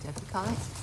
Deputy Collins.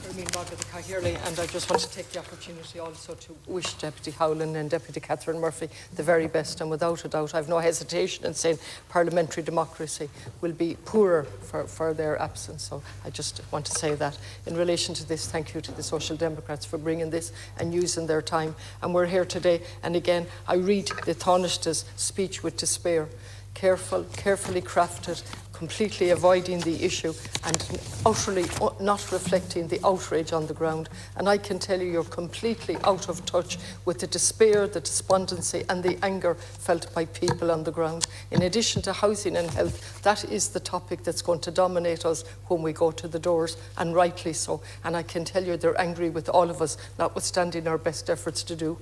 And I just want to take the opportunity also to wish Deputy Howlin and Deputy Catherine Murphy the very best, and without a doubt I've no hesitation in saying parliamentary democracy will be poorer for their absence. So I just want to say that. In relation to this, thank you to the Social Democrats for bringing this and using their time. And we're here today, and again I read the Taoiseach's speech with despair. Carefully crafted, completely avoiding the issue and utterly not reflecting the outrage on the ground. And I can tell you, you're completely out of touch with the despair, the despondency and the anger felt by people on the ground. In addition to housing and health, that is the topic that's going to dominate us when we go to the doors, and rightly so. And I can tell you they're angry with all of us, notwithstanding our best efforts to do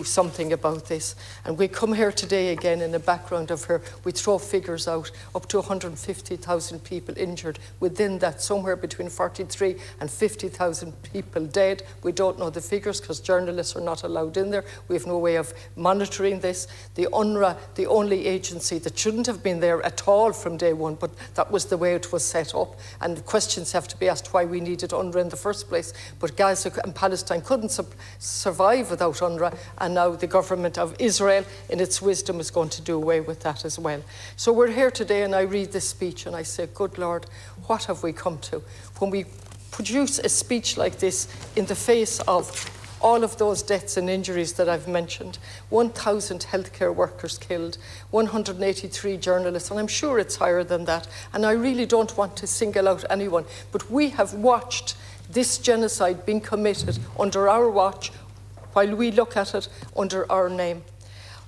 something about this. And we come here today again in a background of where we throw figures out, up to 150,000 people injured. Within that, somewhere between 43 and 50,000 people dead. We don't know the figures because journalists are not allowed in there. We have no way of monitoring this. The UNRWA, the only agency that shouldn't have been there at all from day one, but that was the way it was set up. And questions have to be asked why we needed UNRWA in the first place. But Gaza and Palestine couldn't survive without UNRWA. And now the government of Israel, in its wisdom, is going to do away with that as well. So we're here today, and I read this speech and I say, good Lord, what have we come to? When we produce a speech like this in the face of all of those deaths and injuries that I've mentioned, 1,000 healthcare workers killed, 183 journalists, and I'm sure it's higher than that. And I really don't want to single out anyone, but we have watched this genocide being committed under our watch, while we look at it under our name.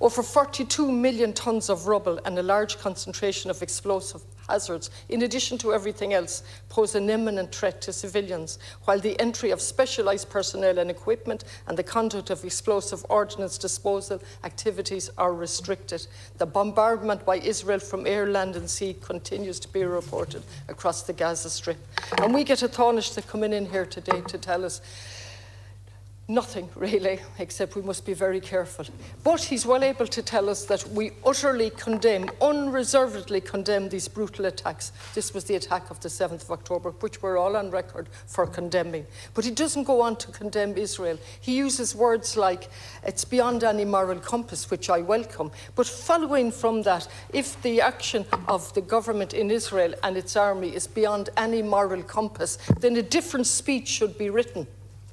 Over 42 million tonnes of rubble and a large concentration of explosive hazards, in addition to everything else, pose an imminent threat to civilians, while the entry of specialised personnel and equipment and the conduct of explosive ordnance disposal activities are restricted. The bombardment by Israel from air, land and sea continues to be reported across the Gaza Strip. And we get a Taoiseach to come in here today to tell us nothing really, except we must be very careful. But he's well able to tell us that we utterly condemn, unreservedly condemn these brutal attacks. This was the attack of the 7th of October, which we're all on record for condemning. But he doesn't go on to condemn Israel. He uses words like, it's beyond any moral compass, which I welcome. But following from that, if the action of the government in Israel and its army is beyond any moral compass, then a different speech should be written.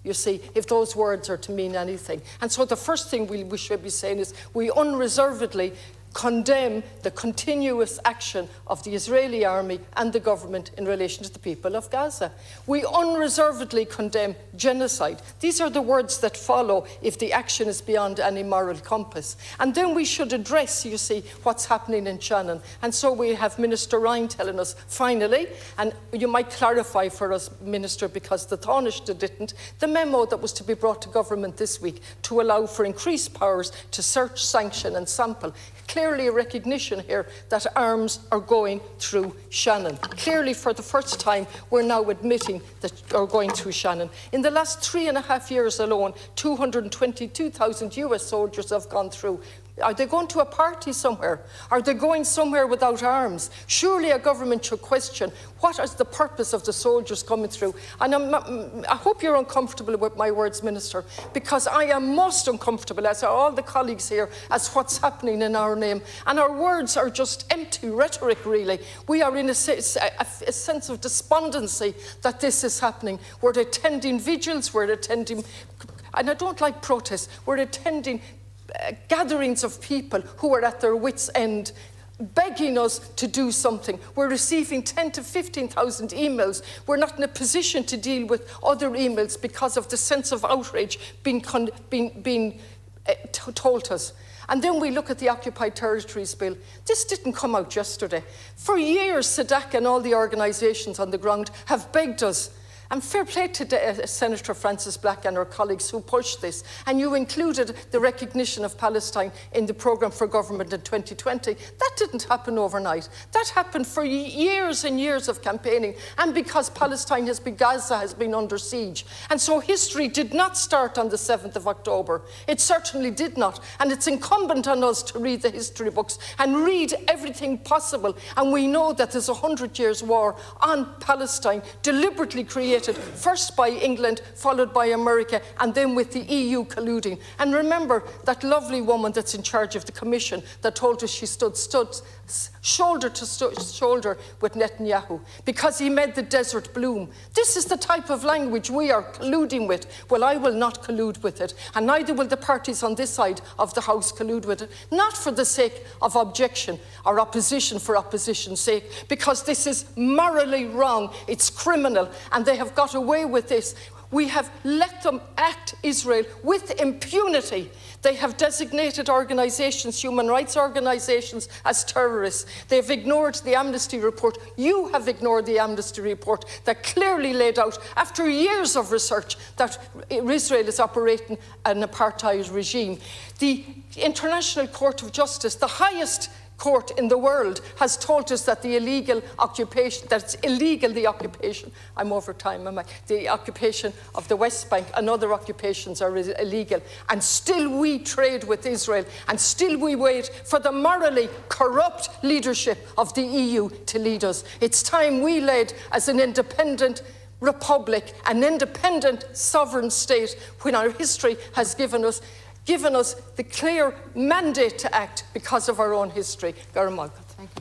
You see, if those words are to mean anything. And so the first thing we should be saying is we unreservedly condemn the continuous action of the Israeli army and the government in relation to the people of Gaza. We unreservedly condemn genocide. These are the words that follow if the action is beyond any moral compass. And then we should address, you see, what's happening in Shannon. And so we have Minister Ryan telling us, finally, and you might clarify for us, Minister, because the Taoiseach didn't, the memo that was to be brought to government this week to allow for increased powers to search, sanction and sample. Clearly a recognition here that arms are going through Shannon. Clearly, for the first time, we're now admitting that are going through Shannon. In the last 3.5 years alone, 222,000 US soldiers have gone through. Are they going to a party somewhere? Are they going somewhere without arms? Surely a government should question what is the purpose of the soldiers coming through. And I hope you're uncomfortable with my words, Minister, because I am most uncomfortable, as are all the colleagues here, as what's happening in our name. And our words are just empty rhetoric, really. We are in a sense of despondency that this is happening. We're attending vigils, we're attending, and I don't like protests, we're attending gatherings of people who are at their wits' end, begging us to do something. We're receiving 10,000 to 15,000 emails. We're not in a position to deal with other emails because of the sense of outrage being told us. And then we look at the Occupied Territories Bill. This didn't come out yesterday. For years, SADC and all the organisations on the ground have begged us. And fair play to Senator Frances Black and her colleagues who pushed this. And you included the recognition of Palestine in the programme for government in 2020. That didn't happen overnight. That happened for years and years of campaigning. And because Gaza has been under siege. And so history did not start on the 7th of October. It certainly did not. And it's incumbent on us to read the history books and read everything possible. And we know that there's a 100 years war on Palestine, deliberately created instigated first by England, followed by America, and then with the EU colluding. And remember that lovely woman that's in charge of the Commission that told us she stood shoulder to shoulder with Netanyahu because he made the desert bloom. This is the type of language we are colluding with. Well, I will not collude with it, and neither will the parties on this side of the House collude with it, not for the sake of objection or opposition for opposition's sake, because this is morally wrong, it's criminal, and they have got away with this. We have let them act Israel with impunity. They have designated organisations, human rights organisations, as terrorists. They have ignored the amnesty report. You have ignored the amnesty report that clearly laid out, after years of research, that Israel is operating an apartheid regime. The International Court of Justice, the highest court in the world, has told us that the illegal occupation, that it's illegal, the occupation, I'm over time, am I? The occupation of the West Bank and other occupations are illegal. And still we trade with Israel, and still we wait for the morally corrupt leadership of the EU to lead us. It's time we led as an independent republic, an independent sovereign state, when our history has given us the clear mandate to act because of our own history. Thank you.